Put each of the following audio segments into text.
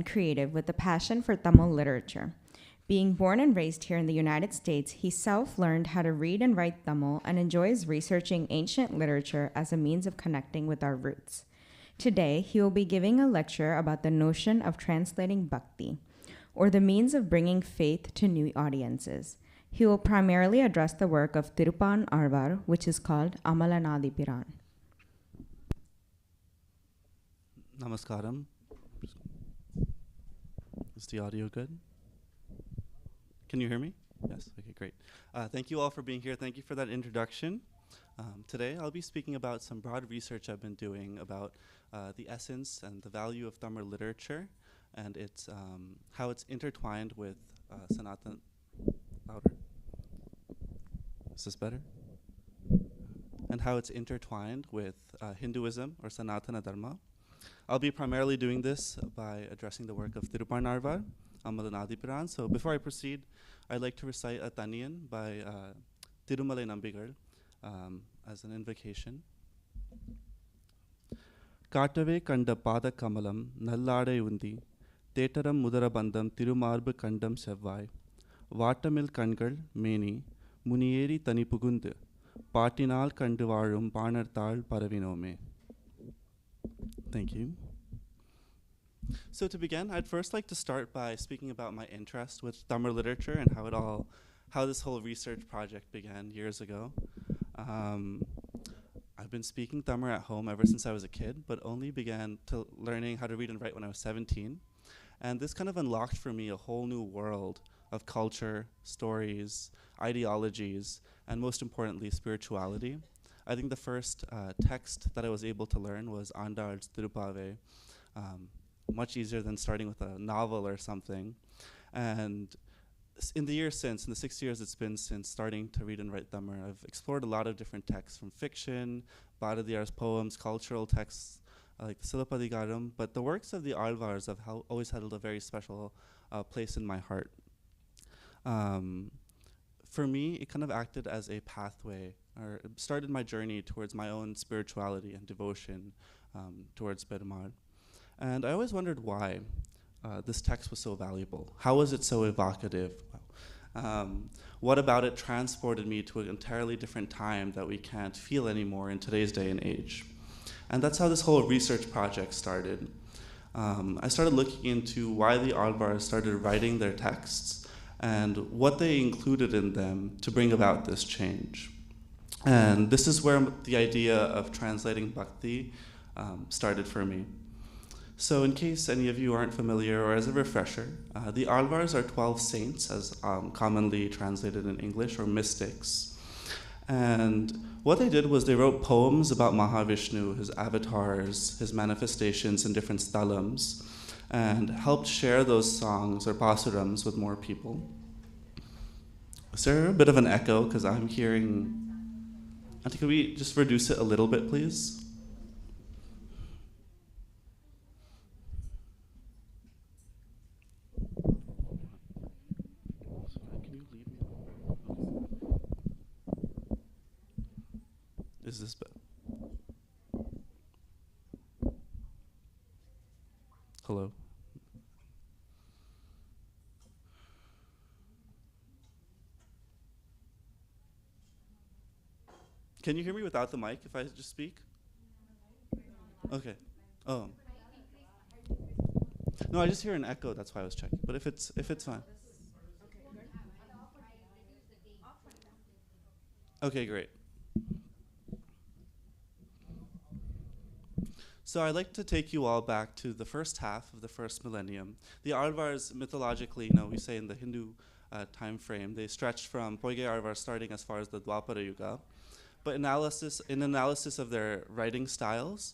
and creative with a passion for Tamil literature. Being born and raised here in the United States, he self-learned how to read and write Tamil and enjoys researching ancient literature as a means of connecting with our roots. Today, he will be giving a lecture about the notion of translating bhakti, or the means of bringing faith to new audiences. He will primarily address the work of Tiruppan Alvar, which is called Amalanadipiran. Namaskaram. Is the audio good? Can you hear me? Yes, okay, great. Thank you all for being here. Thank you for that introduction. Today I'll be speaking about some broad research I've been doing about the essence and the value of Tamil literature and its how it's intertwined with Sanatana. Louder. Is this better? And how it's intertwined with Hinduism or Sanatana Dharma. I'll be primarily doing this by addressing the work of Tiruppan Alvar, Amalanadipiran. So before I proceed, I'd like to recite a Taniyan by Tirumalai Nambigal as an invocation. Kaatave kanda pada kamalam nallade undi Tetaram mudarabandam tirumarbu kandam sevvai Vatamil kangal meni Munieri tanipugundu Patinal kandu varum panarthal paravinome. Thank you. So to begin, I'd first like to start by speaking about my interest with Tamil literature and how this whole research project began years ago. I've been speaking Tamil at home ever since I was a kid, but only began to learning how to read and write when I was 17. And this kind of unlocked for me a whole new world of culture, stories, ideologies, and most importantly, spirituality. I think the first text that I was able to learn was Andal's Tirupave, much easier than starting with a novel or something. And in the years since, in the 6 years it's been since starting to read and write Tamil, I've explored a lot of different texts from fiction, Bharadiyar's poems, cultural texts like the Silappadigaram, but the works of the Alvars have always held a very special place in my heart. For me, it kind of acted as a pathway, or it started my journey towards my own spirituality and devotion towards Perumal. And I always wondered why this text was so valuable. How was it so evocative? What about it transported me to an entirely different time that we can't feel anymore in today's day and age? And that's how this whole research project started. I started looking into why the Alvars started writing their texts and what they included in them to bring about this change. And this is where the idea of translating bhakti started for me. So in case any of you aren't familiar, or as a refresher, the Alvars are 12 saints, as commonly translated in English, or mystics. And what they did was they wrote poems about Mahavishnu, his avatars, his manifestations in different sthalams, and helped share those songs or pasurams with more people. Is there a bit of an echo? Because I'm hearing... I think, could we just reduce it a little bit, please? Can you leave me? Is this better? Hello? Can you hear me without the mic if I just speak? Okay. Oh. No, I just hear an echo, that's why I was checking. But if it's fine. Okay, great. So I'd like to take you all back to the first half of the first millennium. The Alvars, mythologically, we say in the Hindu time frame, they stretched from Poige Alvar starting as far as the Dwapara Yuga. But in analysis of their writing styles,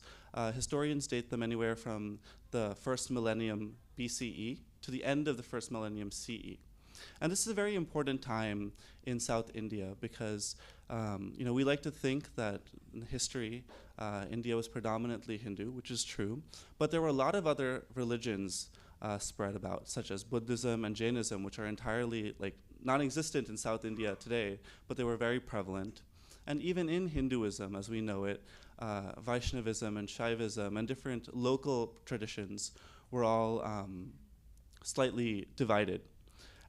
historians date them anywhere from the first millennium BCE to the end of the first millennium CE. And this is a very important time in South India because we like to think that in history, India was predominantly Hindu, which is true, but there were a lot of other religions spread about, such as Buddhism and Jainism, which are entirely non-existent in South India today, but they were very prevalent. And even in Hinduism, as we know it, Vaishnavism and Shaivism and different local traditions were all slightly divided.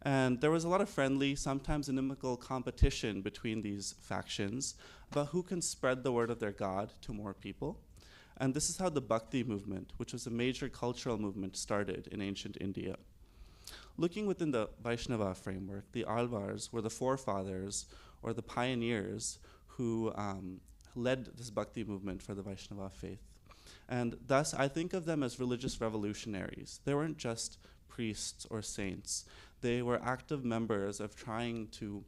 And there was a lot of friendly, sometimes inimical competition between these factions about who can spread the word of their God to more people. And this is how the Bhakti movement, which was a major cultural movement, started in ancient India. Looking within the Vaishnava framework, the Alvars were the forefathers or the pioneers who led this Bhakti movement for the Vaishnava faith. And thus, I think of them as religious revolutionaries. They weren't just priests or saints. They were active members of trying to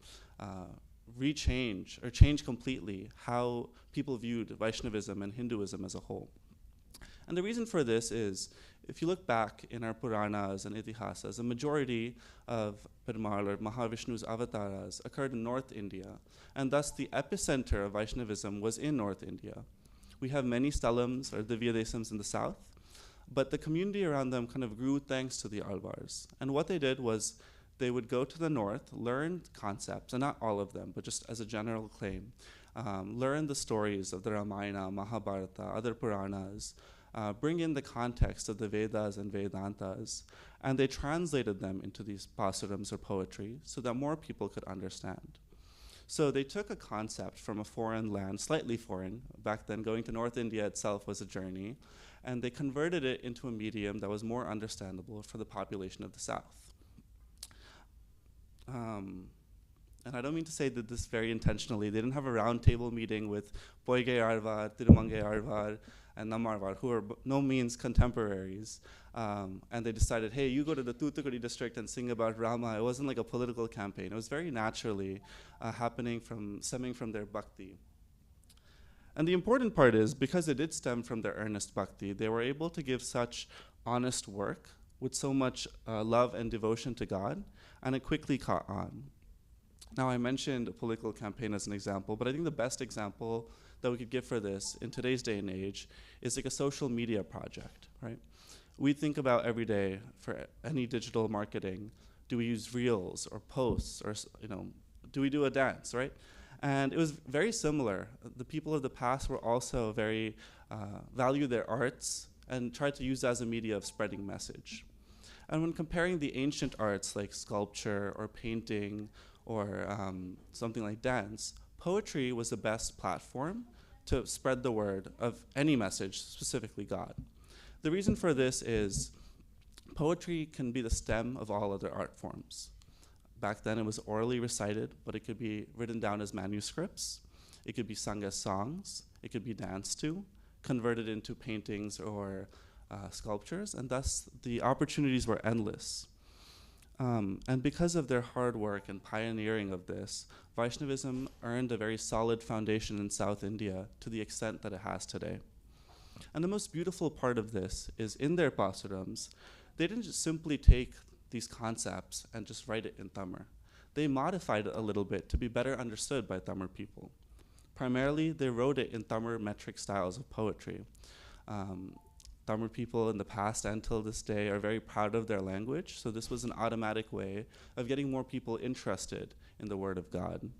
change completely how people viewed Vaishnavism and Hinduism as a whole. And the reason for this is, if you look back in our Puranas and Itihasas, a majority of Perumal or Mahavishnu's avatars occurred in North India, and thus the epicenter of Vaishnavism was in North India. We have many stalams or Divya Desams in the south, but the community around them kind of grew thanks to the Alvars. And what they did was they would go to the north, learn concepts, and not all of them, but just as a general claim, learn the stories of the Ramayana, Mahabharata, other Puranas, bring in the context of the Vedas and Vedantas, and they translated them into these pasurams or poetry so that more people could understand. So they took a concept from a foreign land, slightly foreign. Back then, going to North India itself was a journey, and they converted it into a medium that was more understandable for the population of the South. And I don't mean to say that this very intentionally. They didn't have a roundtable meeting with Poige Arvar, Tirumange Arvar, and Namarvar, who are no means contemporaries. And they decided, hey, you go to the Thoothukudi district and sing about Rama. It wasn't like a political campaign. It was very naturally stemming from their bhakti. And the important part is, because it did stem from their earnest bhakti, they were able to give such honest work with so much love and devotion to God, and it quickly caught on. Now, I mentioned a political campaign as an example, but I think the best example that we could give for this in today's day and age is like a social media project, right? We think about every day for any digital marketing, do we use reels or posts or, do we do a dance, right? And it was very similar. The people of the past were also very, value their arts and tried to use that as a media of spreading message. And when comparing the ancient arts like sculpture or painting or something like dance, poetry was the best platform to spread the word of any message, specifically God. The reason for this is poetry can be the stem of all other art forms. Back then it was orally recited, but it could be written down as manuscripts. It could be sung as songs. It could be danced to, converted into paintings or sculptures, and thus the opportunities were endless. And because of their hard work and pioneering of this, Vaishnavism earned a very solid foundation in South India to the extent that it has today. And the most beautiful part of this is in their pasurams, they didn't just simply take these concepts and just write it in Tamil. They modified it a little bit to be better understood by Tamil people. Primarily, they wrote it in Tamil metric styles of poetry. Tamil people in the past and till this day are very proud of their language, so this was an automatic way of getting more people interested in the Word of God.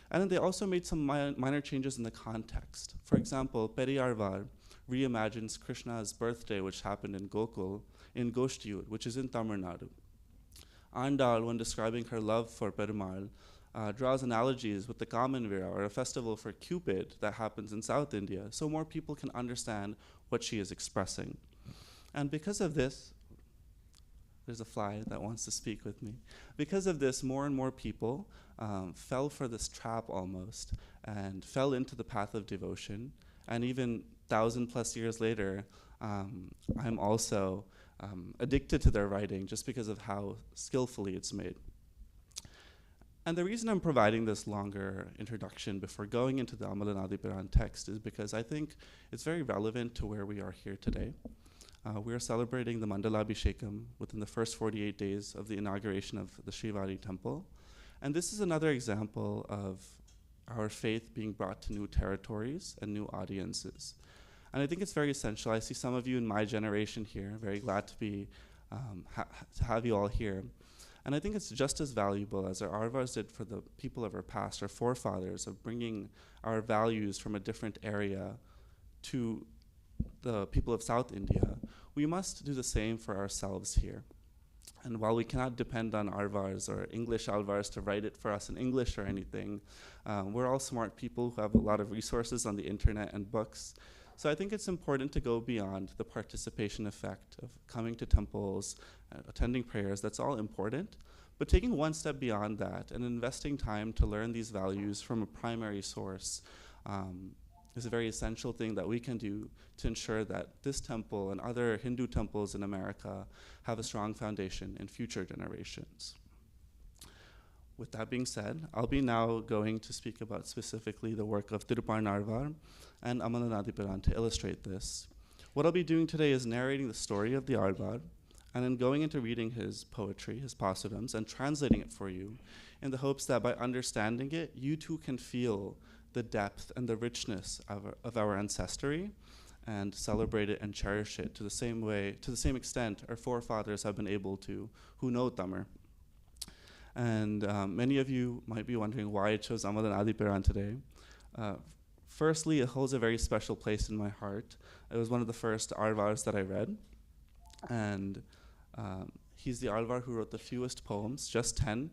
And then they also made some minor changes in the context. For example, Periyarvar reimagines Krishna's birthday, which happened in Gokul, in Goshtiyur, which is in Tamil Nadu. Andal, when describing her love for Perumal, draws analogies with the Kamanvira, or a festival for Cupid that happens in South India, so more people can understand what she is expressing. And because of this, there's a fly that wants to speak with me. Because of this, more and more people fell for this trap almost, and fell into the path of devotion. And even 1,000+ years later, I'm also addicted to their writing just because of how skillfully it's made. And the reason I'm providing this longer introduction before going into the Amalanadipiran text is because I think it's very relevant to where we are here today. We are celebrating the Mandalabhishekam within the first 48 days of the inauguration of the SRIVARI temple. And this is another example of our faith being brought to new territories and new audiences. And I think it's very essential. I see some of you in my generation here. Very glad to be to have you all here. And I think it's just as valuable as our Arvars did for the people of our past, our forefathers, of bringing our values from a different area to the people of South India, we must do the same for ourselves here. And while we cannot depend on Alvars or English Alvars to write it for us in English or anything, we're all smart people who have a lot of resources on the internet and books. So I think it's important to go beyond the participation effect of coming to temples, attending prayers. That's all important. But taking one step beyond that and investing time to learn these values from a primary source is a very essential thing that we can do to ensure that this temple and other Hindu temples in America have a strong foundation in future generations. With that being said, I'll be now going to speak about specifically the work of Thiruparnarvar and Amalanadipiran to illustrate this. What I'll be doing today is narrating the story of the Alvar, and then going into reading his poetry, his passurams, and translating it for you in the hopes that by understanding it, you too can feel the depth and the richness of our ancestry and celebrate it and cherish it to the same extent our forefathers have been able to, who know Tamil. And many of you might be wondering why I chose Amalanadipiran today. Firstly, it holds a very special place in my heart. It was one of the first Alvars that I read. And he's the Alvar who wrote the fewest poems, just 10.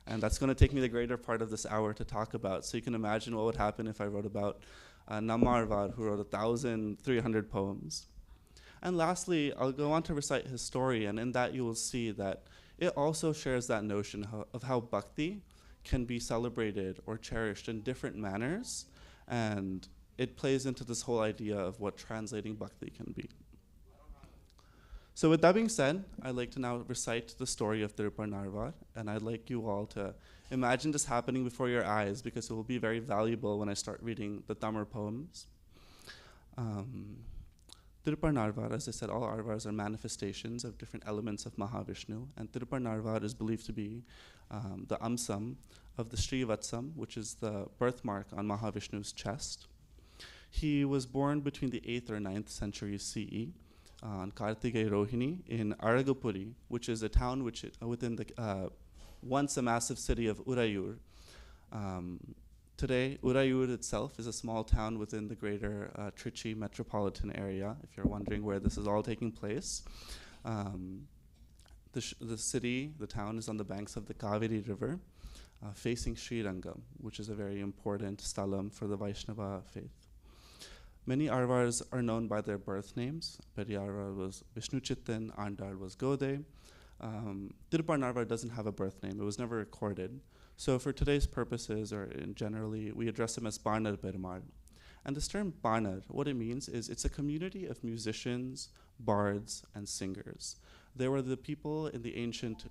And that's going to take me the greater part of this hour to talk about. So you can imagine what would happen if I wrote about Nammarvar, who wrote 1,300 poems. And lastly, I'll go on to recite his story, and in that you will see that it also shares that notion of how bhakti can be celebrated or cherished in different manners, and it plays into this whole idea of what translating bhakti can be. So with that being said, I'd like to now recite the story of Thiruparnarvar, and I'd like you all to imagine this happening before your eyes because it will be very valuable when I start reading the Tamil poems. Thiruparnarvar, as I said, all Alvars are manifestations of different elements of Mahavishnu, and Thiruparnarvar is believed to be the Amsam of the SRIVARI, which is the birthmark on Mahavishnu's chest. He was born between the 8th or 9th century CE on Kartigay Rohini in Aragapuri, which is a town within the once a massive city of Urayur. Today, Urayur itself is a small town within the greater Trichy metropolitan area, if you're wondering where this is all taking place. The town is on the banks of the Kaveri River, facing Srirangam, which is a very important sthalam for the Vaishnava faith. Many Alvars are known by their birth names. Periyarvar was Vishnuchittan, Andal was Gode. Thiruparnarvar doesn't have a birth name. It was never recorded. So for today's purposes, or in generally, we address him as Barnar Perumal. And this term Barnar, what it means is it's a community of musicians, bards, and singers. They were the people in the ancient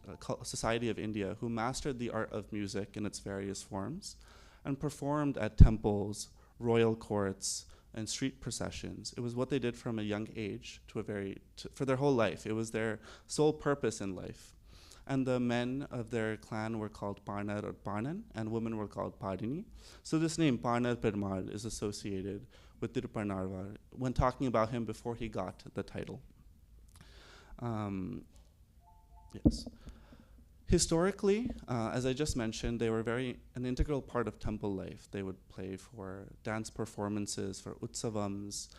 society of India who mastered the art of music in its various forms and performed at temples, royal courts, and street processions. It was what they did from a young age for their whole life. It was their sole purpose in life. And the men of their clan were called Parnar or Parnan, and women were called Padini. So this name, Parnar Perumal, is associated with Thiruparnarvar when talking about him before he got the title. Yes. Historically, as I just mentioned, they were an integral part of temple life. They would play for dance performances, for utsavams.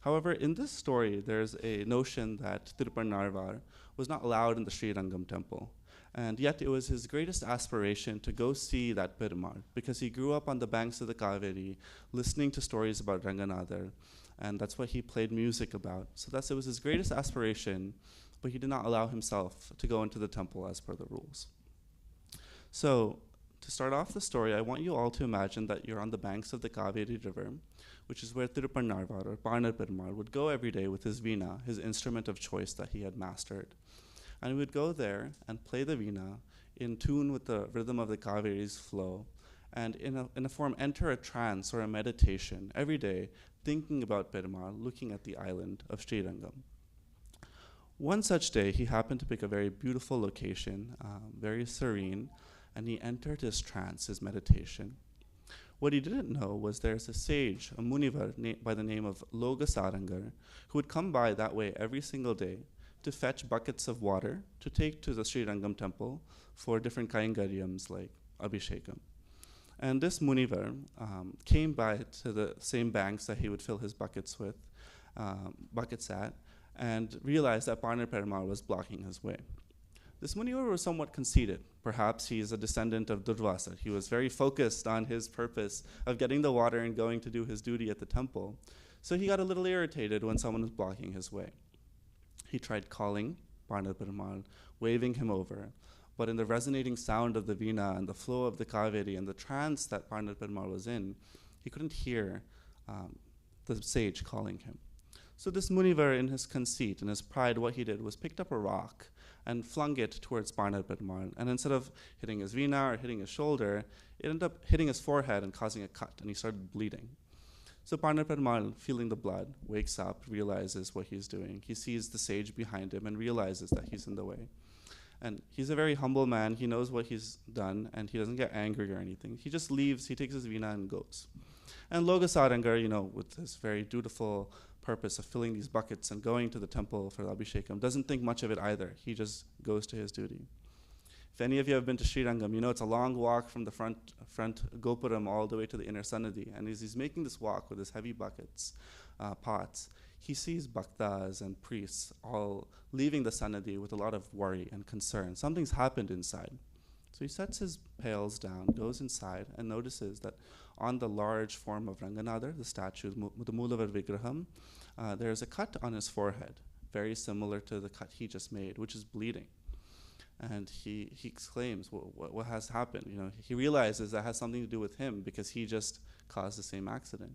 However, in this story, there's a notion that Thiruparnarvar was not allowed in the Srirangam temple. And yet it was his greatest aspiration to go see that Perumal because he grew up on the banks of the Kaveri, listening to stories about Ranganadhar, and that's what he played music about. So it was his greatest aspiration, but he did not allow himself to go into the temple as per the rules. So to start off the story, I want you all to imagine that you're on the banks of the Kaveri River, which is where Thiruparnarvar or Parnar Perumal would go every day with his veena, his instrument of choice that he had mastered. And he would go there and play the veena in tune with the rhythm of the Kaveri's flow, and in a form enter a trance or a meditation every day, thinking about Perumal, looking at the island of Srirangam. One such day, he happened to pick a very beautiful location, very serene, and he entered his trance, his meditation. What he didn't know was there's a sage, a munivar by the name of Logasarangar, who would come by that way every single day to fetch buckets of water to take to the Srirangam temple for different kaingaryams like Abhishekam. And this munivar came by to the same banks that he would fill his buckets with, buckets at, and realized that Parnar Perumal was blocking his way. This Munivar was somewhat conceited. Perhaps he's a descendant of Durvasa. He was very focused on his purpose of getting the water and going to do his duty at the temple. So he got a little irritated when someone was blocking his way. He tried calling Parnar Perumal, waving him over. But in the resonating sound of the Veena and the flow of the Kaveri and the trance that Parnar Perumal was in, he couldn't hear the sage calling him. So this Munivar, in his conceit, in his pride, what he did was picked up a rock and flung it towards Parnar Perumal. And instead of hitting his Veena or hitting his shoulder, it ended up hitting his forehead and causing a cut, and he started bleeding. So Parnar Perumal, feeling the blood, wakes up, realizes what he's doing. He sees the sage behind him and realizes that he's in the way. And he's a very humble man. He knows what he's done, and he doesn't get angry or anything. He just leaves, he takes his Veena and goes. And Logasarangar, with his very dutiful purpose of filling these buckets and going to the temple for the Abhishekam, doesn't think much of it either. He just goes to his duty. If any of you have been to Srirangam, you know it's a long walk from the front Gopuram all the way to the inner Sannadhi. And as he's making this walk with his heavy buckets, pots, he sees bhaktas and priests all leaving the Sannadhi with a lot of worry and concern. Something's happened inside. So he sets his pails down, goes inside, and notices that on the large form of Ranganadhar, the statue, the Mulavar Vigraham, there's a cut on his forehead, very similar to the cut he just made, which is bleeding. And he exclaims, what has happened? He realizes that has something to do with him because he just caused the same accident.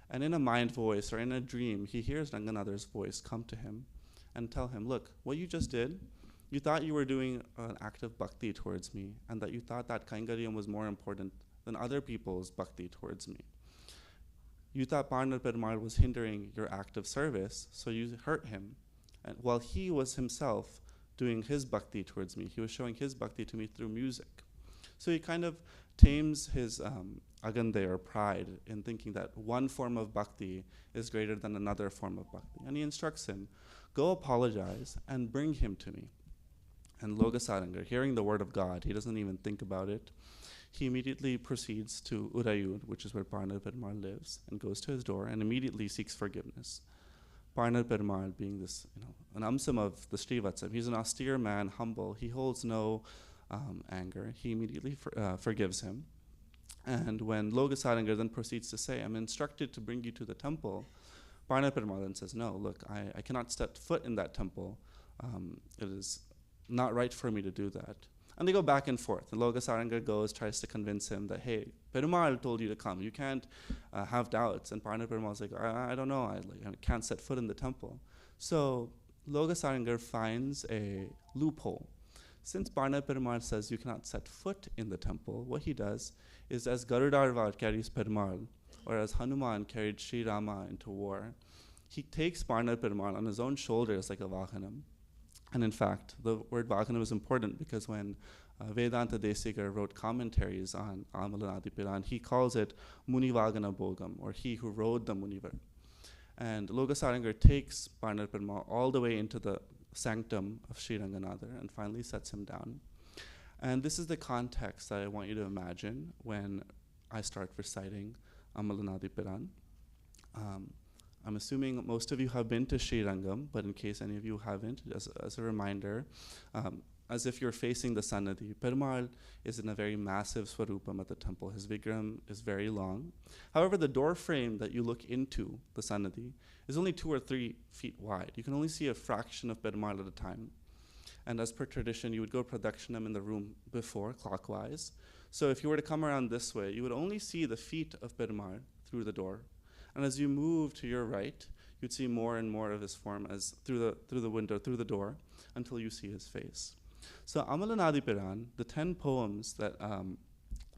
And in a mind voice or in a dream, he hears Ranganadhar's voice come to him and tell him, look, what you just did, you thought you were doing an act of bhakti towards me, and that you thought that Kaingaryam was more important than other people's bhakti towards me. You thought Parnar Perumal was hindering your act of service, so you hurt him. And while he was himself doing his bhakti towards me, he was showing his bhakti to me through music. So he kind of tames his agande or pride in thinking that one form of bhakti is greater than another form of bhakti. And he instructs him, go apologize and bring him to me. And Logasarangar, hearing the word of God, he doesn't even think about it. He immediately proceeds to Urayur, which is where Parnar Perumal lives, and goes to his door and immediately seeks forgiveness. Parnar Perumal being this, an amsam of the Srivatsam. He's an austere man, humble. He holds no anger. He immediately forgives him. And when Logasarangar then proceeds to say, I'm instructed to bring you to the temple, Parnar Perumal then says, no, look, I cannot step foot in that temple. It is not right for me to do that. And they go back and forth. And Logasarangar tries to convince him that, hey, Perumal told you to come. You can't have doubts. And Parnar Perumal's like, I don't know. I can't set foot in the temple. So Logasarangar finds a loophole. Since Parnar Perumal says you cannot set foot in the temple, what he does is as Garudarvar carries Perumal, or as Hanuman carried Sri Rama into war, he takes Parnar Perumal on his own shoulders like a vahanam. And in fact, the word vahanam is important because when Vedanta Desigar wrote commentaries on Amalanadipiran, he calls it Munivagana Bogam, or he who rode the Munivar. And Logasarangar takes Parnar Perumal all the way into the sanctum of Sri Ranganadhar and finally sets him down. And this is the context that I want you to imagine when I start reciting Amalanadipiran. I'm assuming most of you have been to Srirangam, but in case any of you haven't, as a reminder, as if you're facing the Sannadhi, Perumal is in a very massive Swarupam at the temple. His Vigram is very long. However, the door frame that you look into the Sannadhi is only 2 or 3 feet wide. You can only see a fraction of Perumal at a time. And as per tradition, you would go Pradakshinam in the room before, clockwise. So if you were to come around this way, you would only see the feet of Perumal through the door. And as you move to your right, you'd see more and more of his form as through the window, through the door, until you see his face. So Amalanadipiran, the 10 poems that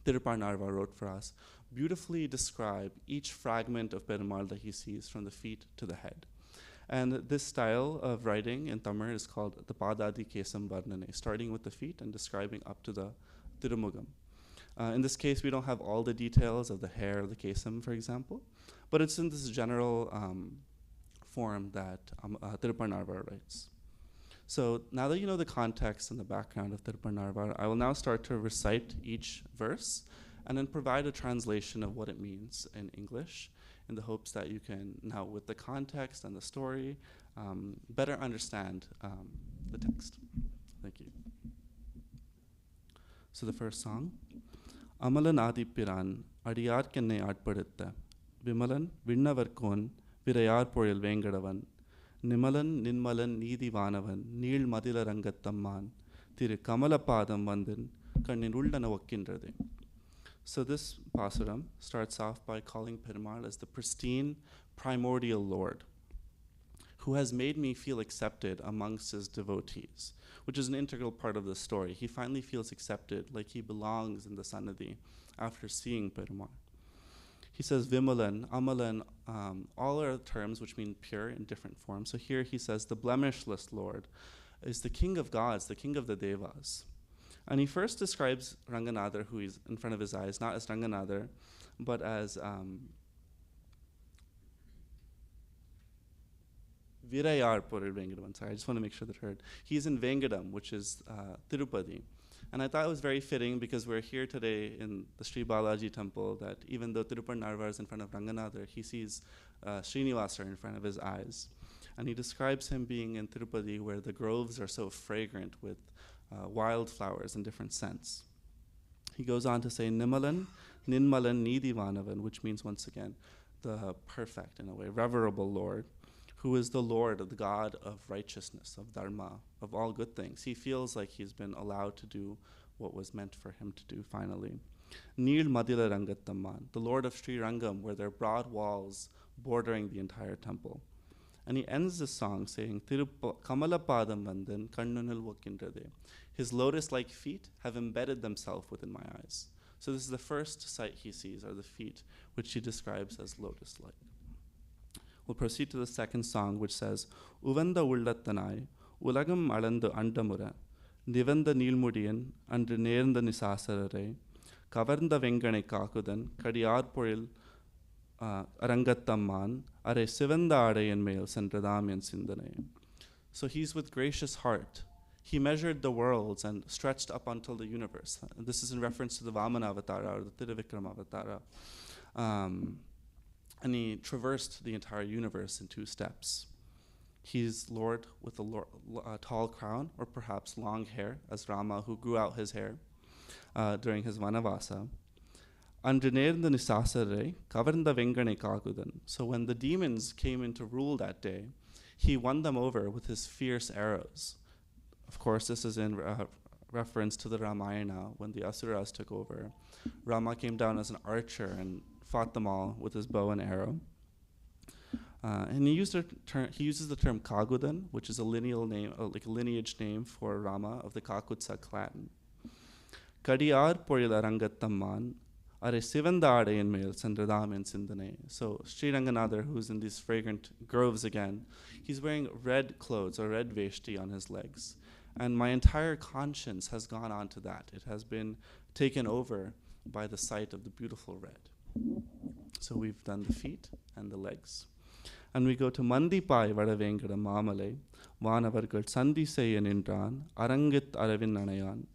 Tiruparnarva wrote for us, beautifully describe each fragment of Perumal that he sees from the feet to the head. And this style of writing in Tamil is called the Padadi Kesam Varnane, starting with the feet and describing up to the Tirumugam. In this case, we don't have all the details of the hair of the Kesam, for example, but it's in this general form that Tiruparnarva writes. So now that you know the context and the background of Tiruparnarva, I will now start to recite each verse and then provide a translation of what it means in English in the hopes that you can now, with the context and the story, better understand the text. Thank you. So the first song, Amalanadipiran, Adiyar kenne aadpadutta, Vimalan, Vinnavarkon, Virayar poil Vengadavan, Nimalan, Ninmalan, Needi Vanavan, Neel Madila Rangattamman, Thiru Kamalapadam Vandin, Kannin Uldana Vakkindrathe. So this pasuram starts off by calling Perumal as the pristine, primordial Lord, who has made me feel accepted amongst his devotees, which is an integral part of the story. He finally feels accepted, like he belongs in the Sannidhi after seeing Perumal. He says Vimalan, Amalan, all are terms which mean pure in different forms. So here he says the blemishless Lord is the king of gods, the king of the devas. And he first describes Ranganatha, who is in front of his eyes, not as Ranganatha, but as Virayar Poral Vengadam. Sorry, I just want to make sure that heard. He's in Vengadam, which is Tirupati. And I thought it was very fitting because we're here today in the Sri Balaji temple that even though Tirupati Narvar is in front of Ranganatha, he sees Srinivasa in front of his eyes. And he describes him being in Tirupati where the groves are so fragrant with wildflowers in different scents. He goes on to say, Nimalan, Ninmalan, Needi Vanavan, which means once again, the perfect, in a way, reverable Lord, who is the Lord, of the God of righteousness, of dharma, of all good things. He feels like he's been allowed to do what was meant for him to do finally. Neel Madila Rangattamman, the Lord of Sri Rangam, where there are broad walls bordering the entire temple. And he ends the song saying, Kamalapadam Vandan Kannunil Vakkindrathe. His lotus-like feet have embedded themselves within my eyes. So this is the first sight he sees, are the feet, which he describes as lotus-like. We'll proceed to the second song, which says, Uvanda Ullattanai, Ulagam Alandu Andamura, Nivanda Nilmudian, Andre Neranda Nisasarare, Kavarnda Vengane Kakudan, Kadiyar Poril Arangattamman, Are Sivanda Adayan Mail, Sendradamian Sindane. So he's with gracious heart. He measured the worlds and stretched up until the universe. This is in reference to the Vamana Avatara, or the Tiruvikrama Avatara. And he traversed the entire universe in 2 steps. He's Lord with a tall crown, or perhaps long hair, as Rama, who grew out his hair during his Vanavasa. Andrinerda Nisasare, Kavarnda Vengane Kagudan. So when the demons came in to rule that day, he won them over with his fierce arrows. Of course, this is in reference to the Ramayana, when the Asuras took over. Rama came down as an archer and fought them all with his bow and arrow. And he uses the term Kagudan, which is a lineal name, like a lineage name for Rama of the Kakutsa clan. Kadiyar Porila Rangattamman, Are Sivandadayan Mail, Sandradam Sindane. So Sri Ranganatha, who's in these fragrant groves again, he's wearing red clothes, or red veshti on his legs. And my entire conscience has gone on to that. It has been taken over by the sight of the beautiful red. So we've done the feet and the legs. And we go to Mandipai Vadavengada Mamale, Vanavargal Sandi Sayan Indran, Arangit Aravin Nanayan,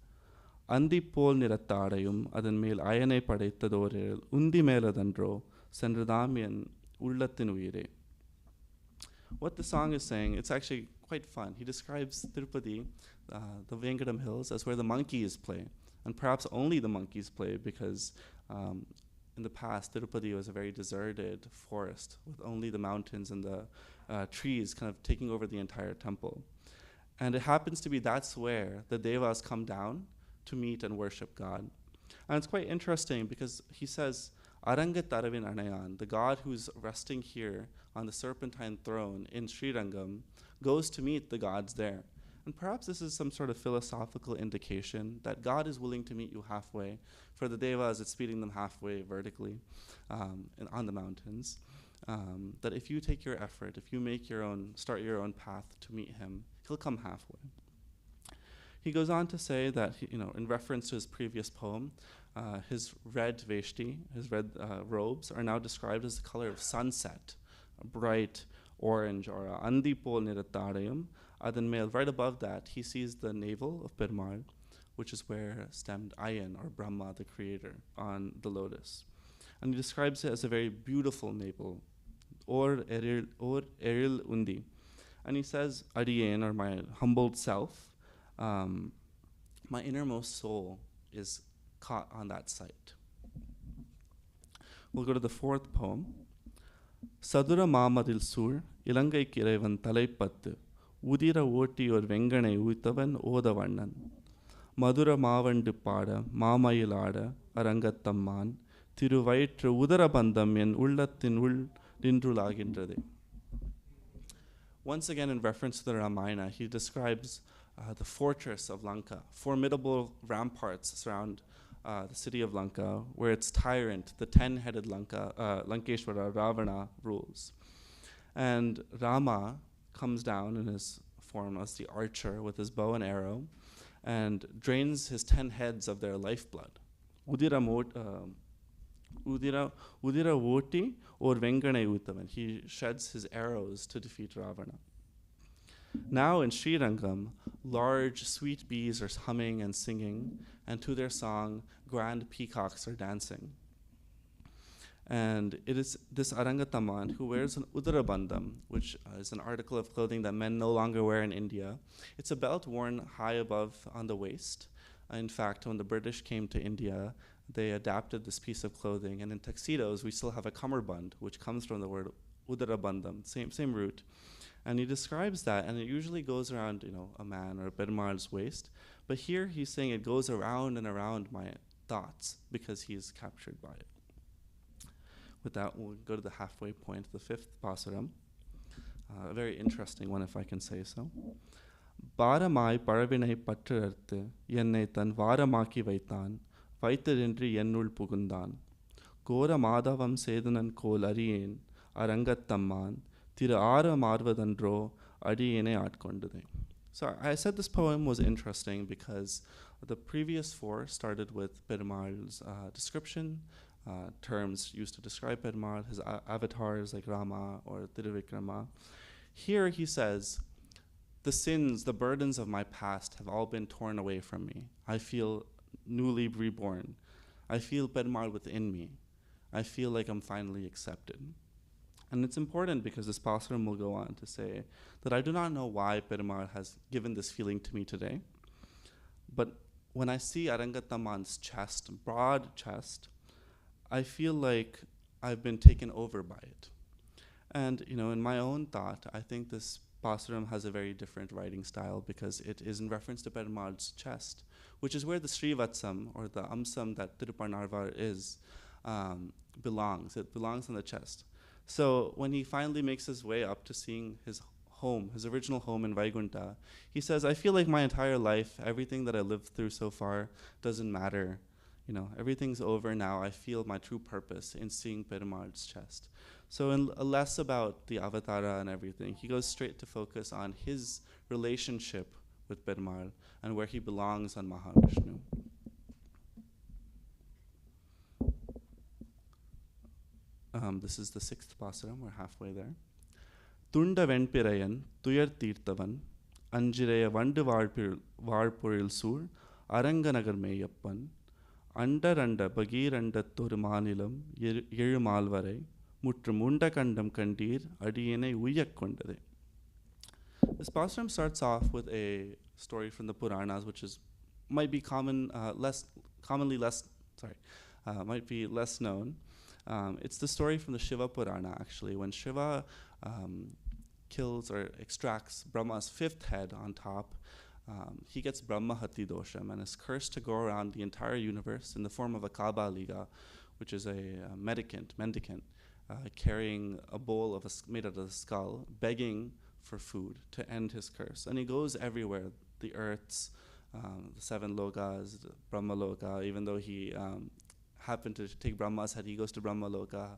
Andi Pol Niratadayum, Adan Mail Ayane Padaitadorel, Undi Meladandro, Sendradamian Ullatinuire. What the song is saying, it's actually quite fun. He describes Tirupati, the Vengadam Hills, as where the monkeys play. And perhaps only the monkeys play, because in the past, Tirupati was a very deserted forest with only the mountains and the trees kind of taking over the entire temple. And it happens to be that's where the Devas come down to meet and worship God. And it's quite interesting because he says, Arangat Aravin Anayan, the God who's resting here on the serpentine throne in Srirangam, goes to meet the gods there. And perhaps this is some sort of philosophical indication that God is willing to meet you halfway. For the Devas, it's meeting them halfway vertically and on the mountains. That if you take your effort, if you start your own path to meet him, he'll come halfway. He goes on to say that, in reference to his previous poem, his red veshti, his red robes, are now described as the color of sunset, a bright orange, or andipol niratadayam. Then male, right above that, he sees the navel of Perumal, which is where stemmed Ayan, or Brahma, the creator, on the lotus. And he describes it as a very beautiful maple, or eril undi. And he says, Adiyen, or my humbled self, my innermost soul is caught on that site. We'll go to the fourth poem. Sadura Mamadil Sur, Ilangai Kirevan Talaipattu, Udira Oti or Vengane Uitavan Odavannan, Madura Mavandu Pada, Mamayilada, Arangattamman, Tiruvaitra Udarabandam en Ullatin Ul Dindrulagindrade. Once again, in reference to the Ramayana, he describes the fortress of Lanka. Formidable ramparts surround the city of Lanka, where its tyrant, the 10-headed Lankeshwara, Ravana, rules. And Rama comes down in his form as the archer with his bow and arrow and drains his 10 heads of their lifeblood. Udira Voti or Vengane Uttavan. He sheds his arrows to defeat Ravana. Now in Srirangam, large sweet bees are humming and singing, and to their song, grand peacocks are dancing. And it is this Arangathaman who wears an Udarabandam, which is an article of clothing that men no longer wear in India. It's a belt worn high above on the waist. In fact, when the British came to India, they adapted this piece of clothing. And in tuxedos, we still have a kamarband, which comes from the word Udarabandam, same root. And he describes that, and it usually goes around, a man or a Perumal's waist. But here he's saying it goes around and around my thoughts because he's captured by it. With that, we'll go to the halfway point, the fifth pasuram. A very interesting one, if I can say so. Baramai paravinai pattirarthu, yennai tan varamaki vaitan, vaitadindri yennul pugundan. Kora madhavam sedunan kol ariyen, arangattamman, Tira Ara Marvadandro Adiyene Atkondade. So I said this poem was interesting because the previous four started with Perumal's description, terms used to describe Perumal, his avatars like Rama or Tiruvikrama. Here he says, the sins, the burdens of my past have all been torn away from me. I feel newly reborn. I feel Perumal within me. I feel like I'm finally accepted. And it's important because this pasuram will go on to say that I do not know why Perumal has given this feeling to me today. But when I see Arangathaman's chest, broad chest, I feel like I've been taken over by it. And in my own thought, I think this pasuram has a very different writing style because it is in reference to Perumal's chest, which is where the Srivatsam or the Amsam that Tirupanarvar is belongs. It belongs on the chest. So when he finally makes his way up to seeing his home, his original home in Vaikunta, he says, I feel like my entire life, everything that I lived through so far doesn't matter. Everything's over now. I feel my true purpose in seeing Perumal's chest. So less about the avatara and everything. He goes straight to focus on his relationship with Perumal and where he belongs on Mahavishnu. This is the sixth pasuram, we're halfway there. Tunda Venpirayan, Tuyar Tirthavan, Anjireya Vandu Varpuril Sur, Aranganagar Meyappan, Anda Bagiranda Turmanilam, Yerumalvare, Mutramunda Kandam Kandir, Adiyene Uyakondade. This pasuram starts off with a story from the Puranas, which might be less known. It's the story from the Shiva Purana, actually, when Shiva kills or extracts Brahma's fifth head on top. He gets Brahmahati dosham and is cursed to go around the entire universe in the form of a Kabaliga, which is a mendicant, carrying a bowl made out of a skull, begging for food to end his curse. And he goes everywhere, the earths, the seven lokas, the Brahma Loka, even though he happened to take Brahma's head, he goes to Brahma Loka.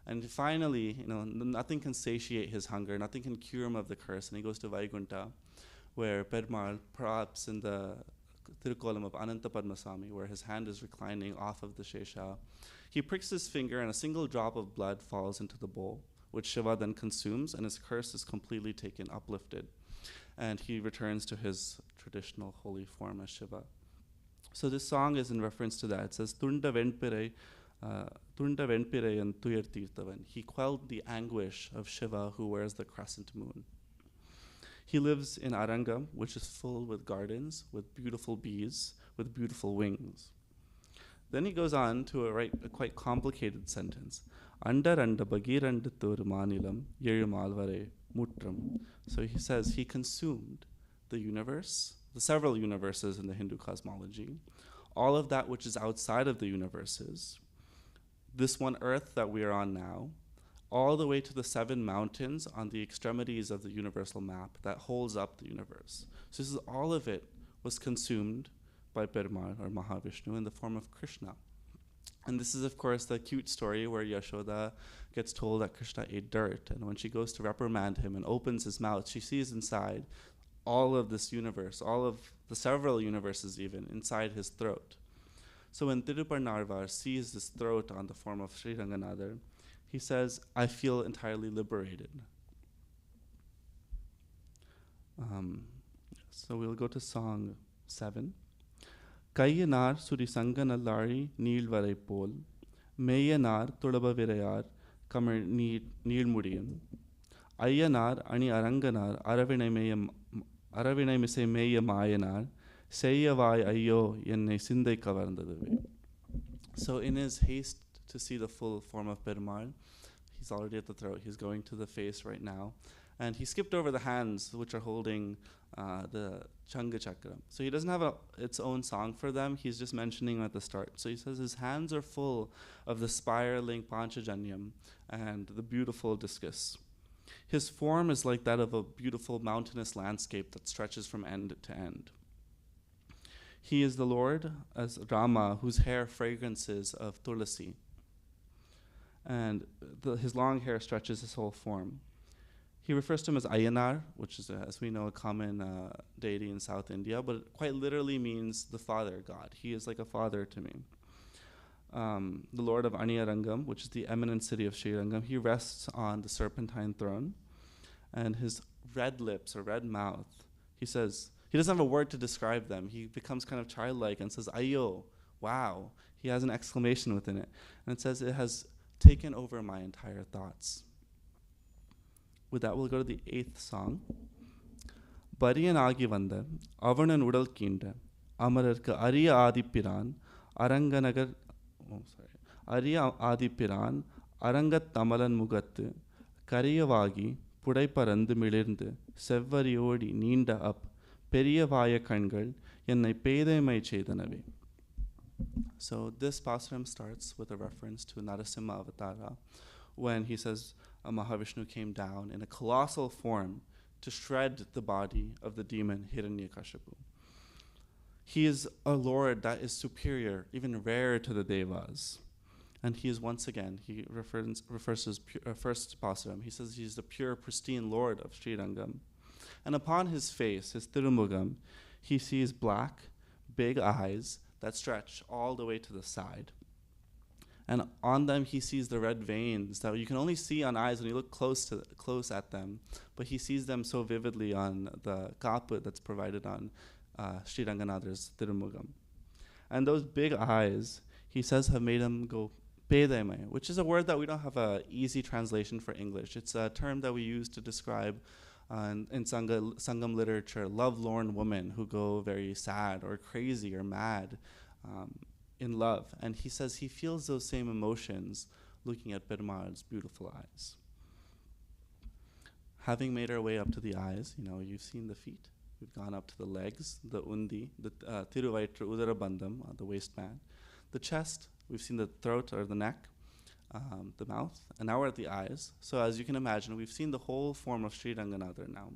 And finally, nothing can satiate his hunger, nothing can cure him of the curse, and he goes to Vaikunta, where Perumal, perhaps in the Tirukolam of Ananta Padmaswamy, where his hand is reclining off of the Shesha, he pricks his finger and a single drop of blood falls into the bowl, which Shiva then consumes, and his curse is completely uplifted. And he returns to his traditional holy form as Shiva. So this song is in reference to that. It says, Tunda Venpirai, Tunda Venpirayan Tuyar Tirthavan. He quelled the anguish of Shiva who wears the crescent moon. He lives in Arangam, which is full with gardens, with beautiful bees, with beautiful wings. Then he goes on to a quite complicated sentence. Andaranda Bagiranda Tur Manilam Yerumalvare Mutram. So he says he consumed the universe, the several universes in the Hindu cosmology, all of that which is outside of the universes, this one earth that we are on now, all the way to the 7 mountains on the extremities of the universal map that holds up the universe. So this is all of it was consumed by Perumal or Mahavishnu in the form of Krishna. And this is, of course, the cute story where Yashoda gets told that Krishna ate dirt. And when she goes to reprimand him and opens his mouth, she sees inside all of this universe, all of the several universes even, inside his throat. So when Tiruparnarvar sees this throat on the form of Sri Ranganathan, he says, I feel entirely liberated. So we'll go to song 7. Kaiyanar Suri Sanganallari Neelvarai Pol, Meyanar Tulaba Virayar, Kamar Neelmudiyan, Ayyanar Ani Aranganar, Aravinai Mise Meya Mayanar, Seyavai Ayyo Yenne Sindai Kavarandadave. So in his haste to see the full form of Perumal, he's already at the throat, he's going to the face right now. And he skipped over the hands, which are holding the Changa Chakra. So he doesn't have its own song for them, he's just mentioning them at the start. So he says his hands are full of the spiraling Panchajanyam and the beautiful discus. His form is like that of a beautiful mountainous landscape that stretches from end to end. He is the Lord as Rama, whose hair fragrances of tulasi. And his long hair stretches his whole form. He refers to him as Ayyanar, which is, as we know, a common deity in South India, but it quite literally means the father god. He is like a father to me. The Lord of Aniyarangam, which is the eminent city of Srirangam, he rests on the serpentine throne, and his red lips or red mouth, he says, he doesn't have a word to describe them. He becomes kind of childlike and says, Ayyo, wow. He has an exclamation within it. And it says, it has taken over my entire thoughts. With that, we'll go to the 8th song. Bariyanagi vanda, avanan udal kinda, amararka Ariya Adipiran, Aranganagar, Ariya Adipiran, Arangat Amalan Mugattu, Kariyavagi, Pudaiparandu Milirndu, Sevvariyodi Ninda up, Periyavaya Kangal, Yennai Pedemai Chedanave. So this pasuram starts with a reference to Narasimha Avatara, when he says Mahavishnu came down in a colossal form to shred the body of the demon Hiranyakashipu. He is a lord that is superior, even rarer to the devas. And he is once again, he refers to his first pasuram, he says he's the pure, pristine lord of Srirangam. And upon his face, his Tirumugam, he sees black, big eyes that stretch all the way to the side. And on them, he sees the red veins that you can only see on eyes when you look close at them. But he sees them so vividly on the kaput that's provided on Sri Ranganathar's Tirumugam. And those big eyes, he says, have made him go pedeme, which is a word that we don't have an easy translation for English. It's a term that we use to describe in Sangam literature, lovelorn women who go very sad or crazy or mad in love. And he says he feels those same emotions looking at Perumal's beautiful eyes. Having made our way up to the eyes, you've seen the feet. We've gone up to the legs, the undi, the Tiruvaitra Udarabandham, the waistband. The chest, we've seen the throat or the neck, the mouth, and now we're at the eyes. So as you can imagine, we've seen the whole form of Sri Ranganathan now.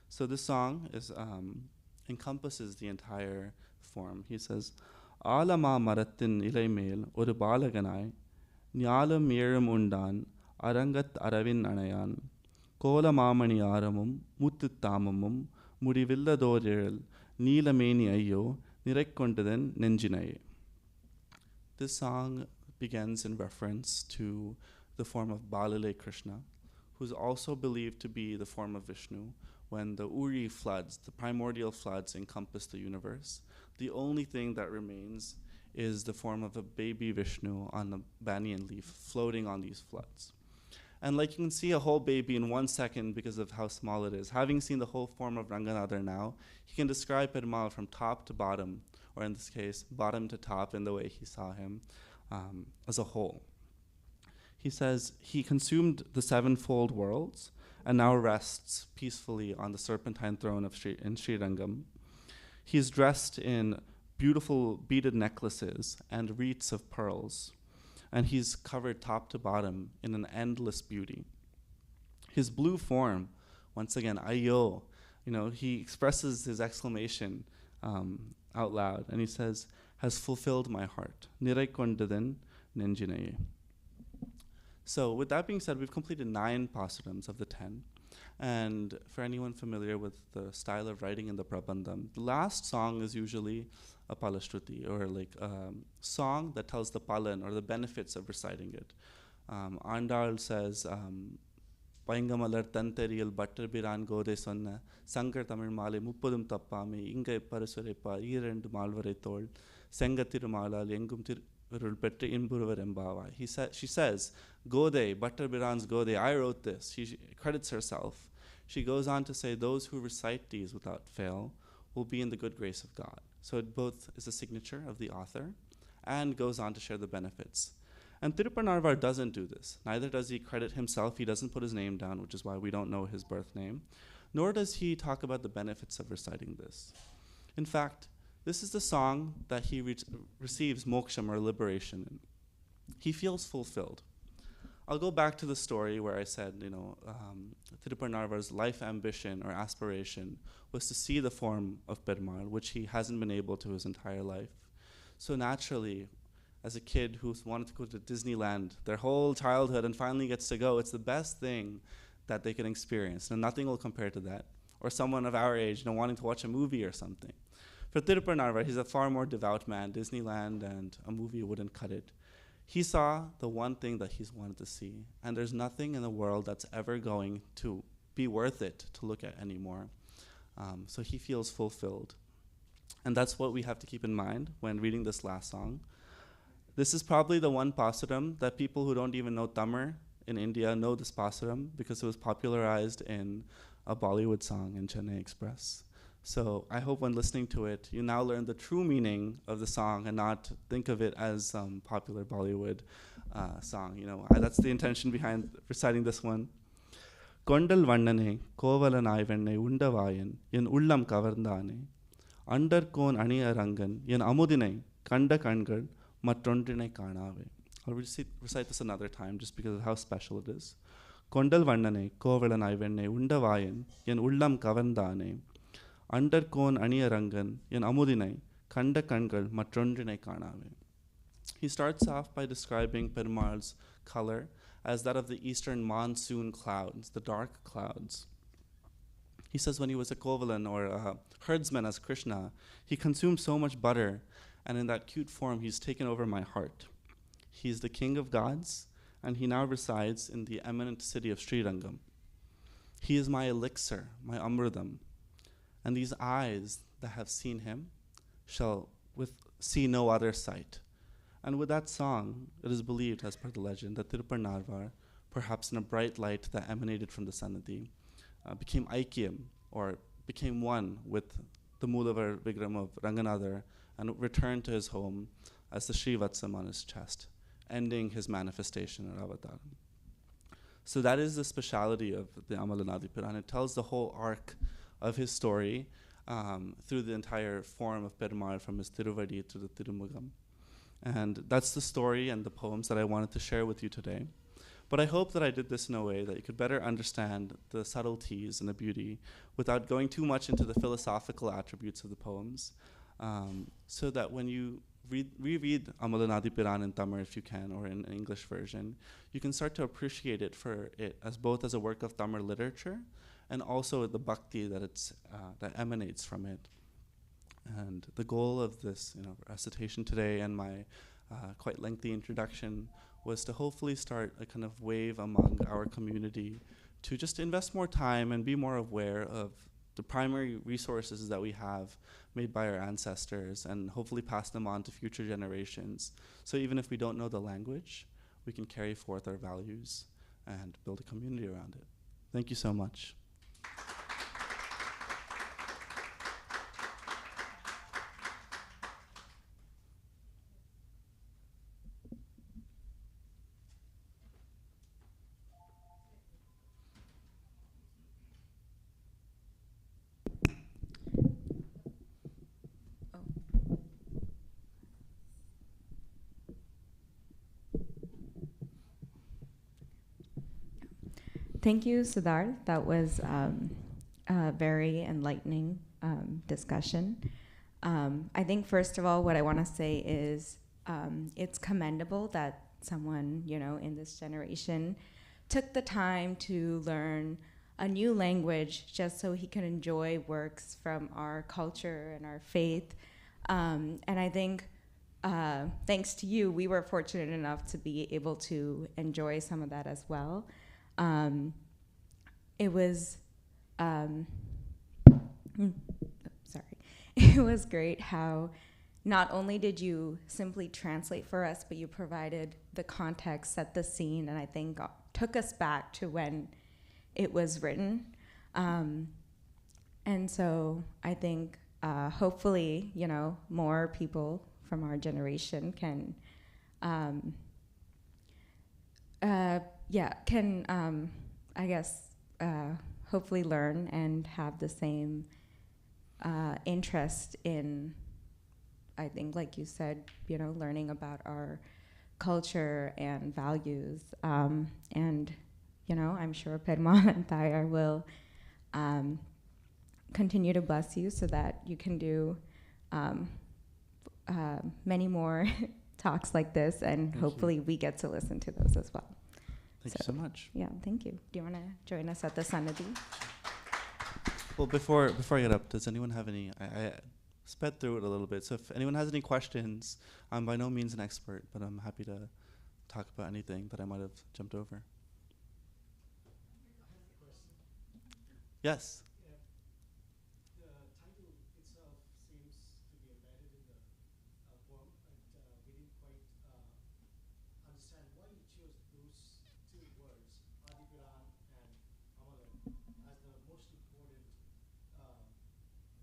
So this song encompasses the entire form. He says, Alama Maratin Ilaimel Oru Balaganai, Nyalam Yerum Undan, Arangat Aravin Anayan, Kola Mamani Aramum, Muttamamum, Mudivilla Doril, Neelameni Ayyo, Nirekkontadan Nenjinaye. This song begins in reference to the form of Balalai Krishna, who's also believed to be the form of Vishnu. When the Uri floods, the primordial floods encompass the universe, the only thing that remains is the form of a baby Vishnu on a banyan leaf floating on these floods. And like you can see a whole baby in 1 second because of how small it is. Having seen the whole form of Ranganatha now, he can describe Perumal from top to bottom, or in this case, bottom to top in the way he saw him as a whole. He says he consumed the sevenfold worlds and now rests peacefully on the serpentine throne of in Srirangam. He is dressed in beautiful beaded necklaces and wreaths of pearls, and he's covered top to bottom in an endless beauty. His blue form, once again, Ayo, he expresses his exclamation out loud, and he says, has fulfilled my heart. Nirai kondadan nenjinaye. So with that being said, we've completed 9 pasurams of the 10. And for anyone familiar with the style of writing in the Prabandham, the last song is usually a palashruti, or like a song that tells the palan, or the benefits of reciting it. Andal says, Paingamalar tanteriyal butter biran gode sonna, Sankar Tamil male muppudum tappame, Inga parasurepa, Irendu malvare tol, Sengatirumala, Engum Petre Inburuvar Embava. She says, Gode, Butter Biran's Gode, I wrote this. She credits herself. She goes on to say, those who recite these without fail will be in the good grace of God. So it both is a signature of the author and goes on to share the benefits. And Tirupanarvar doesn't do this. Neither does he credit himself. He doesn't put his name down, which is why we don't know his birth name. Nor does he talk about the benefits of reciting this. In fact, this is the song that he receives moksham, or liberation, in. He feels fulfilled. I'll go back to the story where I said, Tirupanarvar's life ambition or aspiration was to see the form of Perumal, which he hasn't been able to his entire life. So naturally, as a kid who wanted to go to Disneyland their whole childhood and finally gets to go, it's the best thing that they can experience, and nothing will compare to that. Or someone of our age, wanting to watch a movie or something. For Tirupanarvar, he's a far more devout man. Disneyland and a movie wouldn't cut it. He saw the one thing that he's wanted to see, and there's nothing in the world that's ever going to be worth it to look at anymore. So he feels fulfilled. And that's what we have to keep in mind when reading this last song. This is probably the one pasuram that people who don't even know Tamil in India know this pasuram, because it was popularized in a Bollywood song in Chennai Express. So I hope when listening to it, you now learn the true meaning of the song and not think of it as some popular Bollywood song. That's the intention behind reciting this one. Kondal vannane, kovalanai venne undavayan, yen ullam kavarndane, underkon aniyarangan, yen amudinai, kanda kangal, matrondrinai kanave. I'll recite this another time just because of how special it is. Kondal vannane, kovalanai venne undavayan, yen ullam kavarndane, Underkon aniyarangan, yen amudinai, kanda kangal, matrondrinai kanave. He starts off by describing Perumal's color as that of the eastern monsoon clouds, the dark clouds. He says when he was a kovalan, or a herdsman as Krishna, he consumed so much butter, and in that cute form, he's taken over my heart. He's the king of gods, and he now resides in the eminent city of Srirangam. He is my elixir, my amrudam, and these eyes that have seen him shall see no other sight. And with that song, it is believed, as per the legend, that Tirupanarvar, perhaps in a bright light that emanated from the Sannadhi, became aikyam, or became one with the Moolavar Vigram of Ranganatha, and returned to his home as the Srivatsam on his chest, ending his manifestation at Avataram. So that is the speciality of the Amalanadipiran. It tells the whole arc of his story through the entire form of Perumal, from his Tiruvadi to the Tirumugam. And that's the story and the poems that I wanted to share with you today. But I hope that I did this in a way that you could better understand the subtleties and the beauty without going too much into the philosophical attributes of the poems, so that when you reread Amalanadipiran in Tamil, if you can, or in an English version, you can start to appreciate it for it as both as a work of Tamil literature and also the bhakti that emanates from it. And the goal of this recitation today and my quite lengthy introduction was to hopefully start a kind of wave among our community to just invest more time and be more aware of the primary resources that we have made by our ancestors, and hopefully pass them on to future generations. So even if we don't know the language, we can carry forth our values and build a community around it. Thank you so much. Thank you, Siddharth. That was a very enlightening discussion. I think, first of all, what I want to say is it's commendable that someone, in this generation took the time to learn a new language just so he can enjoy works from our culture and our faith. And I think thanks to you, we were fortunate enough to be able to enjoy some of that as well. It was, it was great how not only did you simply translate for us, but you provided the context, set the scene, and I think took us back to when it was written. And so I think hopefully, more people from our generation can hopefully learn and have the same interest in, I think, like you said, learning about our culture and values. And, I'm sure Perumal and Thayar will continue to bless you so that you can do many more talks like this, and hopefully we get to listen to those as well. Thank you so much. Yeah, thank you. Do you want to join us at the Sanadi? Well, before I get up, does anyone have any? I sped through it a little bit, so if anyone has any questions, I'm by no means an expert, but I'm happy to talk about anything that I might have jumped over. Yes. The title itself seems to be embedded in the poem, and we didn't quite understand why you chose those two words, Adipiran and Amalan, as the most important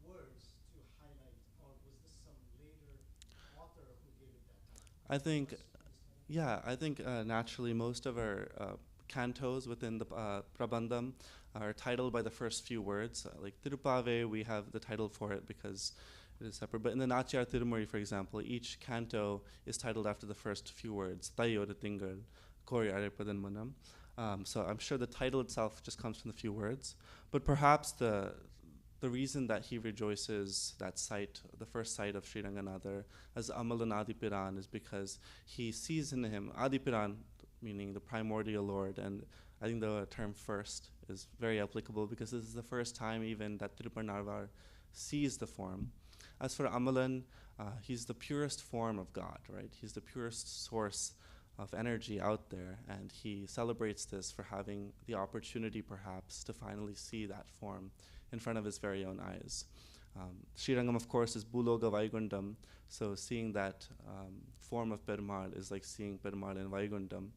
words to highlight, or was this some later author who gave it that title? I think naturally most of our cantos within the Prabandham are titled by the first few words. Like Tirupave, we have the title for it because it is separate. But in the Nachiyar Tirumuri, for example, each canto is titled after the first few words. Tayo de Tingal, Kori Arepadan Manam. So I'm sure the title itself just comes from the few words. But perhaps the reason that he rejoices that site, the first site of Sri Ranganatha, as Amalanadipiran, is because he sees in him Adipiran, meaning the primordial Lord, and I think the term first is very applicable because this is the first time even that Tirupanarvar sees the form. As for Amalan, he's the purest form of God, right? He's the purest source of energy out there, and he celebrates this for having the opportunity perhaps to finally see that form in front of his very own eyes. Srirangam, of course, is Buloga Vaigundam, so seeing that form of Perumal is like seeing Perumal in Vaigundam.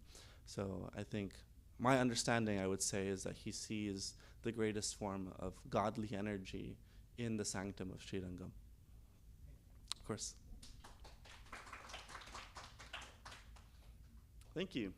So I think my understanding, I would say, is that he sees the greatest form of godly energy in the sanctum of Srirangam. Of course. Thank you.